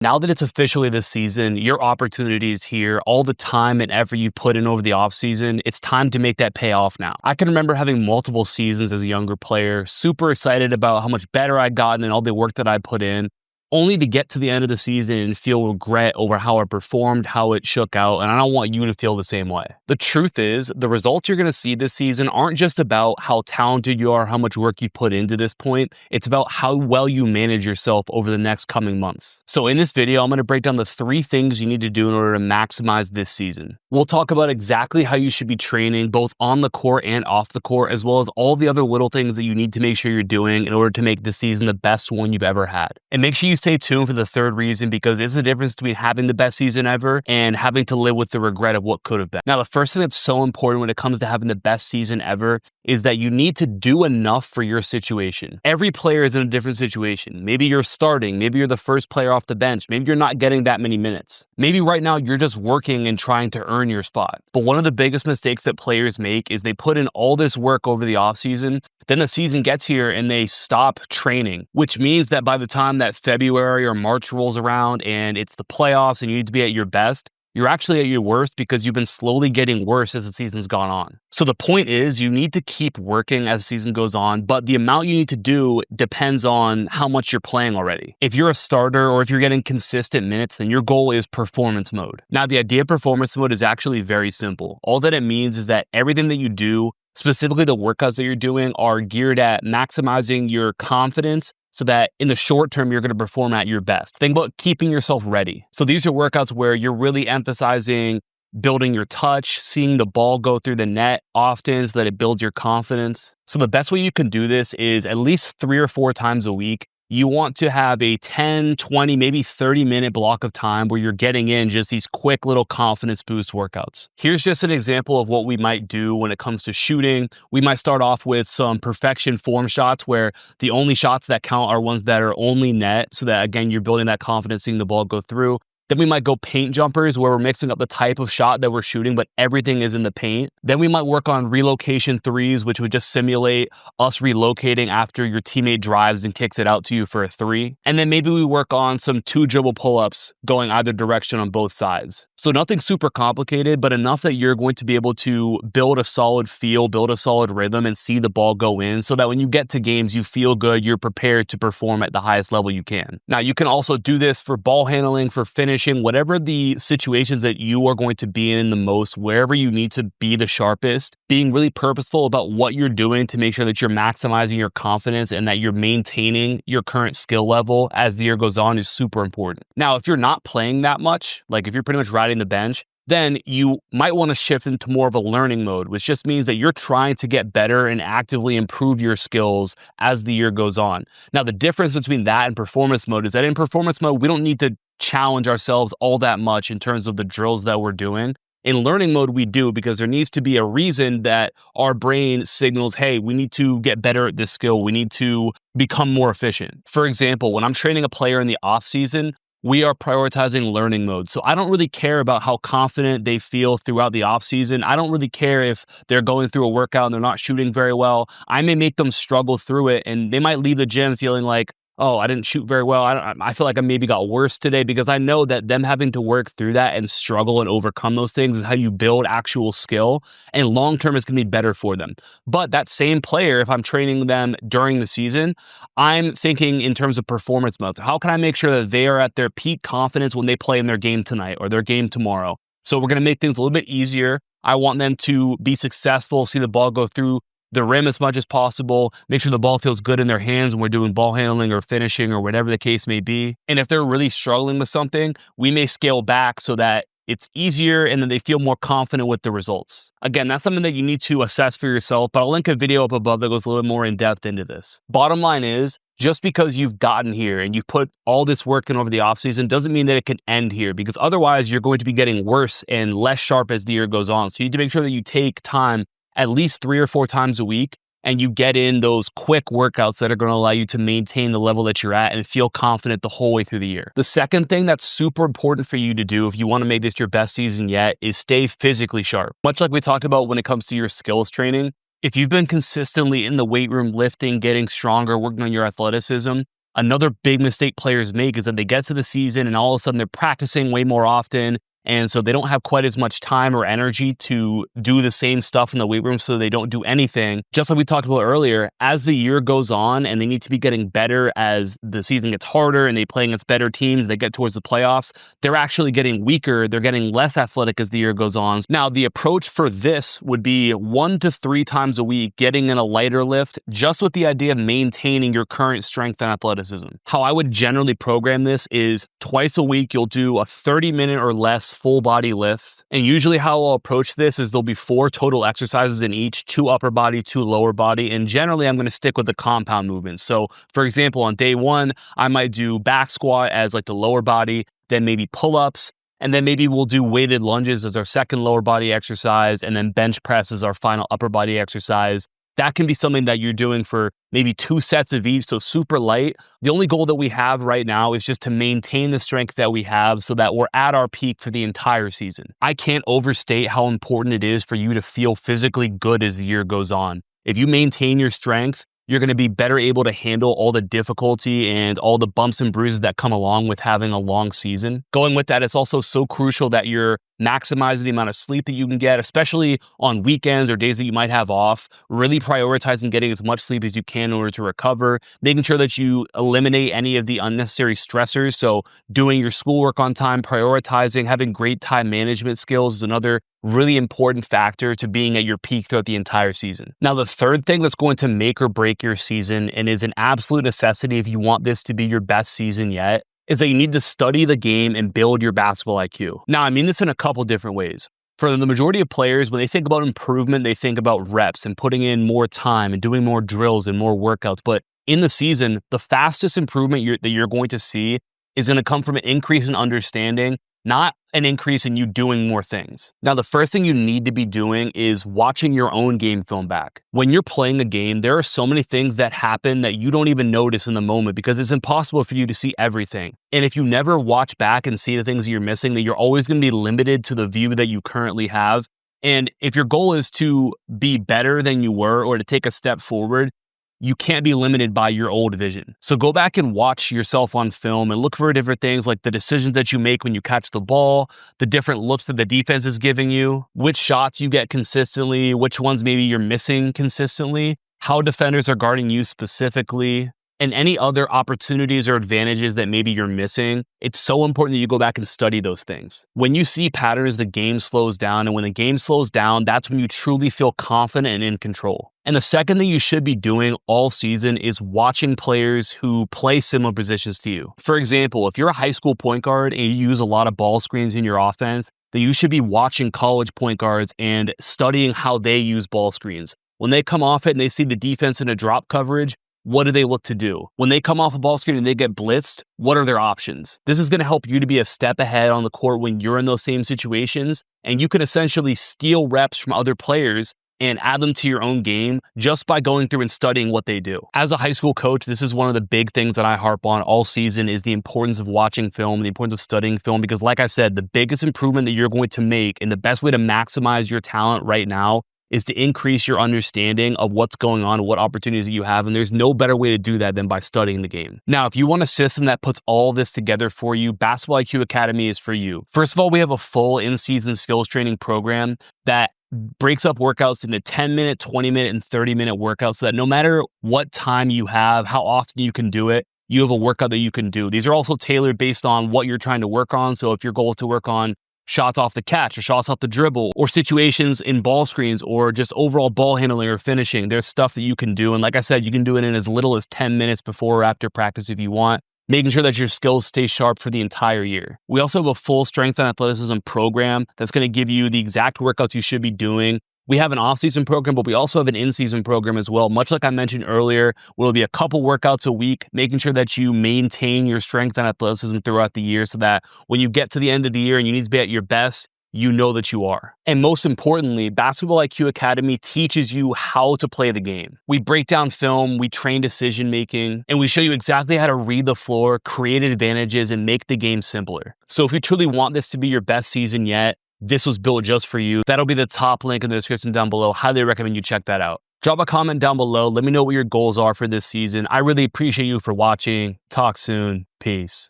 Now that it's officially this season, your opportunity is here. All the time and effort you put in over the offseason, it's time to make that pay off now. I can remember having multiple seasons as a younger player, super excited about how much better I'd gotten and all the work that I put in, only to get to the end of the season and feel regret over how I performed, how it shook out, and I don't want you to feel the same way. The truth is, the results you're going to see this season aren't just about how talented you are, how much work you've put into this point. It's about how well you manage yourself over the next coming months. So in this video, I'm going to break down the 3 things you need to do in order to maximize this season. We'll talk about exactly how you should be training, both on the court and off the court, as well as all the other little things that you need to make sure you're doing in order to make this season the best one you've ever had. And make sure you stay tuned for the 3rd reason, because there's a difference between having the best season ever and having to live with the regret of what could have been. Now, the first thing that's so important when it comes to having the best season ever is that you need to do enough for your situation. Every player is in a different situation. Maybe you're starting, maybe you're the first player off the bench, maybe you're not getting that many minutes. Maybe right now you're just working and trying to earn your spot. But one of the biggest mistakes that players make is they put in all this work over the offseason, then the season gets here and they stop training, which means that by the time that February or March rolls around and it's the playoffs and you need to be at your best, you're actually at your worst because you've been slowly getting worse as the season's gone on. So the point is, you need to keep working as the season goes on, but the amount you need to do depends on how much you're playing already. If you're a starter or if you're getting consistent minutes, then your goal is performance mode. Now, the idea of performance mode is actually very simple. All that it means is that everything that you do, specifically the workouts that you're doing, are geared at maximizing your confidence so that in the short term, you're going to perform at your best. Think about keeping yourself ready. So these are workouts where you're really emphasizing building your touch, seeing the ball go through the net often so that it builds your confidence. So the best way you can do this is at least 3 or 4 times a week. You want to have a 10, 20, maybe 30-minute block of time where you're getting in just these quick little confidence boost workouts. Here's just an example of what we might do when it comes to shooting. We might start off with some perfection form shots where the only shots that count are ones that are only net, so that, again, you're building that confidence, seeing the ball go through. Then we might go paint jumpers where we're mixing up the type of shot that we're shooting, but everything is in the paint. Then we might work on relocation threes, which would just simulate us relocating after your teammate drives and kicks it out to you for a 3. And then maybe we work on some 2 dribble pull-ups going either direction on both sides. So nothing super complicated, but enough that you're going to be able to build a solid feel, build a solid rhythm, and see the ball go in so that when you get to games, you feel good, you're prepared to perform at the highest level you can. Now, you can also do this for ball handling, for finishing, whatever the situations that you are going to be in the most, wherever you need to be the sharpest, being really purposeful about what you're doing to make sure that you're maximizing your confidence and that you're maintaining your current skill level as the year goes on is super important. Now, if you're not playing that much, like if you're pretty much riding the bench, then you might want to shift into more of a learning mode, which just means that you're trying to get better and actively improve your skills as the year goes on. Now, the difference between that and performance mode is that in performance mode, we don't need to challenge ourselves all that much in terms of the drills that we're doing. In learning mode, we do, because there needs to be a reason that our brain signals, hey, we need to get better at this skill. We need to become more efficient. For example, when I'm training a player in the off season, we are prioritizing learning mode. So I don't really care about how confident they feel throughout the off season. I don't really care if they're going through a workout and they're not shooting very well. I may make them struggle through it, and they might leave the gym feeling like, oh, I didn't shoot very well. I feel like I maybe got worse today, because I know that them having to work through that and struggle and overcome those things is how you build actual skill, and long-term it's going to be better for them. But that same player, if I'm training them during the season, I'm thinking in terms of performance mode. How can I make sure that they are at their peak confidence when they play in their game tonight or their game tomorrow? So we're going to make things a little bit easier. I want them to be successful, see the ball go through the rim as much as possible, make sure the ball feels good in their hands when we're doing ball handling or finishing or whatever the case may be. And if they're really struggling with something, we may scale back so that it's easier and then they feel more confident with the results. Again, that's something that you need to assess for yourself, but I'll link a video up above that goes a little bit more in depth into this. Bottom line is, just because you've gotten here and you've put all this work in over the offseason doesn't mean that it can end here, because otherwise you're going to be getting worse and less sharp as the year goes on. So you need to make sure that you take time at least 3 or 4 times a week, and you get in those quick workouts that are going to allow you to maintain the level that you're at and feel confident the whole way through the year. The second thing that's super important for you to do if you want to make this your best season yet is stay physically sharp. Much like we talked about when it comes to your skills training, if you've been consistently in the weight room lifting, getting stronger, working on your athleticism, Another big mistake players make is that they get to the season and all of a sudden they're practicing way more often. And so they don't have quite as much time or energy to do the same stuff in the weight room, so they don't do anything. Just like we talked about earlier, as the year goes on and they need to be getting better as the season gets harder and they play against better teams, they get towards the playoffs, they're actually getting weaker. They're getting less athletic as the year goes on. Now, the approach for this would be 1 to 3 times a week, getting in a lighter lift, just with the idea of maintaining your current strength and athleticism. How I would generally program this is twice a week, you'll do a 30-minute or less full body lift. And usually how I'll approach this is there'll be 4 total exercises in each, 2 upper body, 2 lower body. And generally I'm going to stick with the compound movements. So for example, on day 1, I might do back squat as like the lower body, then maybe pull-ups, and then maybe we'll do weighted lunges as our second lower body exercise, and then bench press as our final upper body exercise. That can be something that you're doing for maybe 2 sets of each, so super light. The only goal that we have right now is just to maintain the strength that we have so that we're at our peak for the entire season. I can't overstate how important it is for you to feel physically good as the year goes on. If you maintain your strength, you're going to be better able to handle all the difficulty and all the bumps and bruises that come along with having a long season. Going with that, it's also so crucial that you're maximizing the amount of sleep that you can get, especially on weekends or days that you might have off. Really prioritizing getting as much sleep as you can in order to recover, making sure that you eliminate any of the unnecessary stressors. So doing your schoolwork on time, prioritizing, having great time management skills is another really important factor to being at your peak throughout the entire season. Now, the third thing that's going to make or break your season and is an absolute necessity if you want this to be your best season yet is that you need to study the game and build your basketball IQ. Now, I mean this in a couple different ways. For the majority of players, when they think about improvement, they think about reps and putting in more time and doing more drills and more workouts. But in the season, the fastest improvement that you're going to see is going to come from an increase in understanding, not an increase in you doing more things. Now, the first thing you need to be doing is watching your own game film back. When you're playing a game, there are so many things that happen that you don't even notice in the moment because it's impossible for you to see everything. And if you never watch back and see the things that you're missing, then you're always going to be limited to the view that you currently have. And if your goal is to be better than you were or to take a step forward, you can't be limited by your old vision. So go back and watch yourself on film and look for different things like the decisions that you make when you catch the ball, the different looks that the defense is giving you, which shots you get consistently, which ones maybe you're missing consistently, how defenders are guarding you specifically, and any other opportunities or advantages that maybe you're missing. It's so important that you go back and study those things. When you see patterns, the game slows down. And when the game slows down, that's when you truly feel confident and in control. And the second thing you should be doing all season is watching players who play similar positions to you. For example, if you're a high school point guard and you use a lot of ball screens in your offense, then you should be watching college point guards and studying how they use ball screens. When they come off it and they see the defense in a drop coverage, what do they look to do? When they come off a ball screen and they get blitzed, what are their options? This is going to help you to be a step ahead on the court when you're in those same situations, and you can essentially steal reps from other players and add them to your own game just by going through and studying what they do. As a high school coach, this is one of the big things that I harp on all season is the importance of watching film, the importance of studying film, because like I said, the biggest improvement that you're going to make and the best way to maximize your talent right now is to increase your understanding of what's going on, what opportunities that you have, and there's no better way to do that than by studying the game. Now, if you want a system that puts all this together for you, Basketball IQ Academy is for you. First of all, we have a full in-season skills training program that breaks up workouts into 10-minute, 20-minute, and 30-minute workouts so that no matter what time you have, how often you can do it, you have a workout that you can do. These are also tailored based on what you're trying to work on. So if your goal is to work on shots off the catch or shots off the dribble or situations in ball screens or just overall ball handling or finishing, there's stuff that you can do. And like I said, you can do it in as little as 10 minutes before or after practice if you want, making sure that your skills stay sharp for the entire year. We also have a full strength and athleticism program that's going to give you the exact workouts you should be doing. We have an off-season program, but we also have an in-season program as well. Much like I mentioned earlier, will be a couple workouts a week, making sure that you maintain your strength and athleticism throughout the year so that when you get to the end of the year and you need to be at your best, you know that you are. And most importantly, Basketball IQ Academy teaches you how to play the game. We break down film, we train decision-making, and we show you exactly how to read the floor, create advantages, and make the game simpler. So if you truly want this to be your best season yet, this was built just for you. That'll be the top link in the description down below. Highly recommend you check that out. Drop a comment down below. Let me know what your goals are for this season. I really appreciate you for watching. Talk soon. Peace.